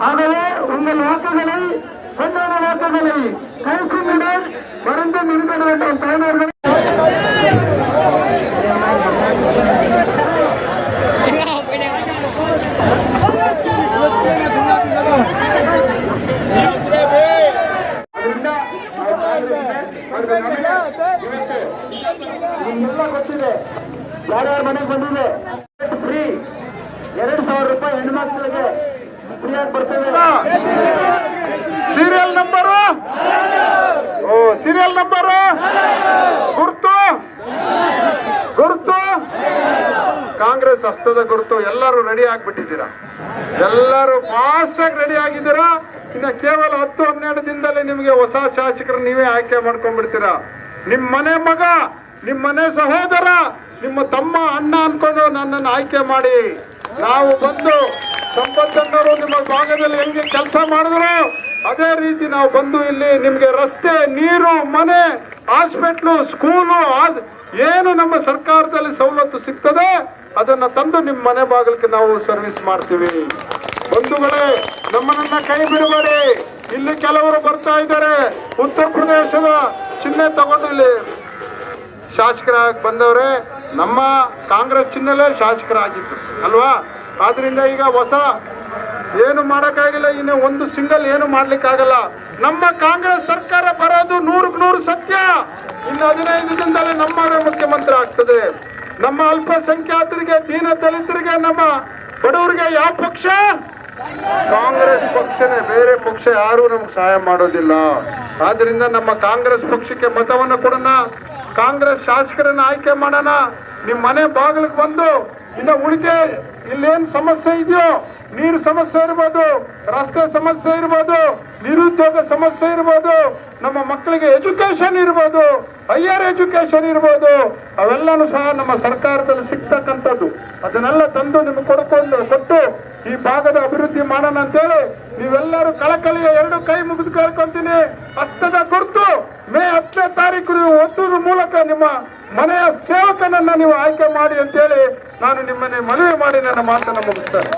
ஆகவே உங்கள் வாக்குகளை பொன்னான வாக்குகளை கைச்சுடன் மறந்து நிறுத்த வேண்டும். தலைவர்கள் ಗೊತ್ತಿದೆ ಯಾರ್ಯಾರ ಮನೆಗೆ ಬಂದಿದೆ. ಫ್ರೀ 2,000 ರೂಪಾಯಿ ಹೆಣ್ಣು ಮಕ್ಕಳಿಗೆ ಫ್ರೀಯಾಗಿ ಬರ್ತದೆ. ಸೀರಿಯಲ್ ನಂಬರ್ ಸೀರಿಯಲ್ ನಂಬರ್ ಗುರುತು ಗುರುತು ಕಾಂಗ್ರೆಸ್ ಹಸ್ತದ ಗುರುತು. ಎಲ್ಲರೂ ರೆಡಿ ಆಗ್ಬಿಟ್ಟಿದ್ದೀರಾ, ಎಲ್ಲರೂ ಫಾಸ್ಟ್ ಆಗಿ ರೆಡಿ ಆಗಿದ್ದೀರಾ. ಇನ್ನು ಕೇವಲ 10-12 ದಿನದಲ್ಲಿ ನಿಮಗೆ ಹೊಸ ಶಾಸಕರು ನೀವೇ ಆಯ್ಕೆ ಮಾಡ್ಕೊಂಡ್ಬಿಡ್ತೀರಾ. ನಿಮ್ಮ ಮನೆ ಮಗ, ನಿಮ್ಮ ಮನೆ ಸಹೋದರ, ನಿಮ್ಮ ತಮ್ಮ, ಅಣ್ಣ ಅನ್ಕೊಂಡು ನನ್ನನ್ನು ಆಯ್ಕೆ ಮಾಡಿ. ನಾವು ಬಂದು ಸಂಪತ್ತಣ್ಣವರು ನಿಮ್ಮ ಭಾಗದಲ್ಲಿ ಹೆಂಗೆ ಕೆಲಸ ಮಾಡಿದ್ರು ಅದೇ ರೀತಿ ನಾವು ಬಂದು ಇಲ್ಲಿ ನಿಮ್ಗೆ ರಸ್ತೆ, ನೀರು, ಮನೆ, ಹಾಸ್ಪಿಟ್ಲು, ಸ್ಕೂಲು, ಏನು ನಮ್ಮ ಸರ್ಕಾರದಲ್ಲಿ ಸವಲತ್ತು ಸಿಗ್ತದೆ ಅದನ್ನ ತಂದು ನಿಮ್ಮ ಮನೆ ಬಾಗಿಲಿಗೆ ನಾವು ಸರ್ವಿಸ್ ಮಾಡ್ತೀವಿ. ಬಂಧುಗಳೇ, ನಮ್ಮನ್ನ ಕೈ ಬಿಡಬೇಡಿ. ಇಲ್ಲಿ ಕೆಲವರು ಬರ್ತಾ ಇದ್ದಾರೆ, ಉತ್ತರ ಪ್ರದೇಶದ ಚಿಹ್ನೆ ತಗೊಂಡು ಇಲ್ಲಿ ಶಾಸಕರಾಗಿ ಬಂದವರೇ. ನಮ್ಮ ಕಾಂಗ್ರೆಸ್ ಚಿಹ್ನೆಲೇ ಶಾಸಕರಾಗಿತ್ತು ಅಲ್ವಾ? ಆದ್ರಿಂದ ಈಗ ಹೊಸ ಏನು ಮಾಡೋಕ್ಕಾಗಿಲ್ಲ, ಇನ್ನು ಒಂದು ಸಿಂಗಲ್ ಏನು ಮಾಡ್ಲಿಕ್ಕಾಗಲ್ಲ. ನಮ್ಮ ಕಾಂಗ್ರೆಸ್ ಸರ್ಕಾರ ಬರೋದು 100% ಸತ್ಯ. ಇನ್ನು 15 ದಿನದಲ್ಲಿ ನಮ್ಮವರೇ ಮುಖ್ಯಮಂತ್ರಿ ಆಗ್ತದೆ. ನಮ್ಮ ಅಲ್ಪಸಂಖ್ಯಾತರಿಗೆ, ದೀನ ದಲಿತರಿಗೆ, ನಮ್ಮ ಬಡವರಿಗೆ ಯಾವ ಪಕ್ಷ? ಕಾಂಗ್ರೆಸ್ ಪಕ್ಷನೇ, ಬೇರೆ ಪಕ್ಷ ಯಾರು ನಮ್ಗೆ ಸಹಾಯ ಮಾಡೋದಿಲ್ಲ. ಆದ್ರಿಂದ ನಮ್ಮ ಕಾಂಗ್ರೆಸ್ ಪಕ್ಷಕ್ಕೆ ಮತವನ್ನು ಕೊಡೋಣ, ಕಾಂಗ್ರೆಸ್ ಶಾಸಕರನ್ನ ಆಯ್ಕೆ ಮಾಡೋಣ. ನಿಮ್ಮ ಮನೆ ಬಾಗಿಲಿಗೆ ಬಂದು ಇನ್ನು ಉಳಿಕೆ ಇಲ್ಲೇನು ಸಮಸ್ಯೆ ಇದೆಯೋ, ನೀರು ಸಮಸ್ಯೆ ಇರ್ಬೋದು, ರಸ್ತೆ ಸಮಸ್ಯೆ ಇರ್ಬೋದು, ನಿರುದ್ಯೋಗ ಸಮಸ್ಯೆ ಇರ್ಬೋದು, ನಮ್ಮ ಮಕ್ಕಳಿಗೆ ಎಜುಕೇಶನ್ ಇರ್ಬೋದು, ಹೈಯರ್ ಎಜುಕೇಶನ್ ಇರ್ಬೋದು, ಅವೆಲ್ಲನೂ ಸಹ ನಮ್ಮ ಸರ್ಕಾರದಲ್ಲಿ ಸಿಗ್ತಕ್ಕಂಥದ್ದು. ಅದನ್ನೆಲ್ಲ ತಂದು ನಿಮ್ಗೆ ಕೊಟ್ಟು ಈ ಭಾಗದ ಅಭಿವೃದ್ಧಿ ಮಾಡೋಣ ಅಂತೇಳಿ ನೀವೆಲ್ಲರೂ ಕಳಕಳಿಯ 2 ಕೈ ಮುಗಿದು ಕೇಳ್ಕೊಂತೀನಿ. ಹಸ್ತದ ಗುರುತು ಮೇ 10ನೇ ತಾರೀಕು ನೀವು ಒತ್ತುವ ಮೂಲಕ ನಿಮ್ಮ ಮನೆಯ ಸೇವಕನನ್ನ ನೀವು ಆಯ್ಕೆ ಮಾಡಿ ಅಂತೇಳಿ ನಾನು ನಿಮ್ಮನ್ನೇ ಮನವಿ ಮಾಡಿ ನನ್ನ ಮಾತನ್ನು ಮುಗಿಸ್ತೇನೆ.